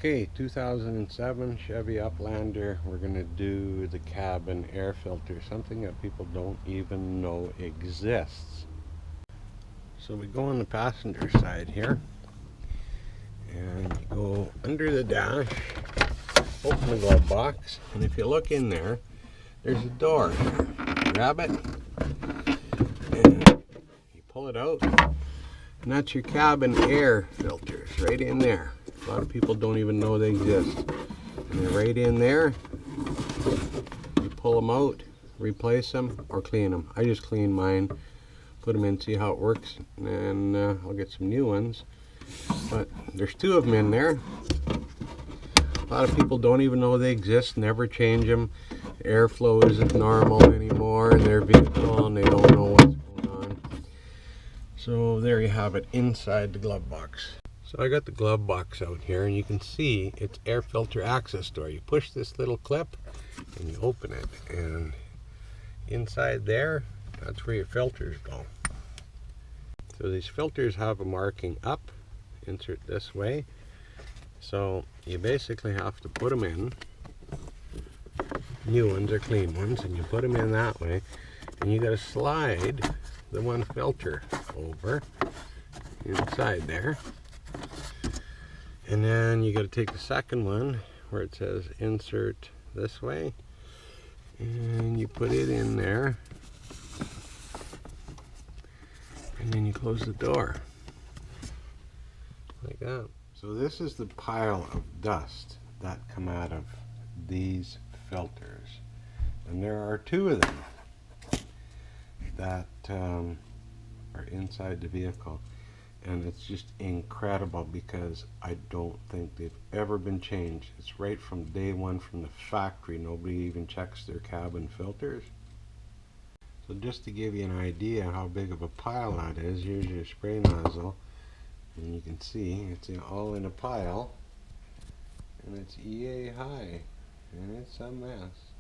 Okay, 2007 Chevy Uplander. We're going to do the cabin air filter, something that people don't even know exists. So we go on the passenger side here, and you go under the dash, open the glove box, and if you look in there, there's a door. Grab it, and you pull it out, and that's your cabin air filters right in there. A lot of people don't even know they exist. And they're right in there. You pull them out, replace them, or clean them. I just clean mine, put them in, see how it works, and I'll get some new ones. But there's two of them in there. A lot of people don't even know they exist, never change them. Airflow isn't normal anymore in their vehicle, and they don't know what's going on. So there you have it inside the glove box. So I got the glove box out here, and you can see it's air filter access door. You push this little clip and you open it, and inside there, that's where your filters go. So these filters have a marking up, insert this way. So you basically have to put them in, new ones or clean ones, and you put them in that way, and you got to slide the one filter over inside there. And then you got to take the second one where it says insert this way, and you put it in there, and then you close the door like that. So this is the pile of dust that come out of these filters, and there are two of them that are inside the vehicle. And it's just incredible because I don't think they've ever been changed. It's right from day one from the factory. Nobody even checks their cabin filters. So just to give you an idea how big of a pile that is, here's your spray nozzle. And you can see it's all in a pile. And it's EA high. And it's a mess.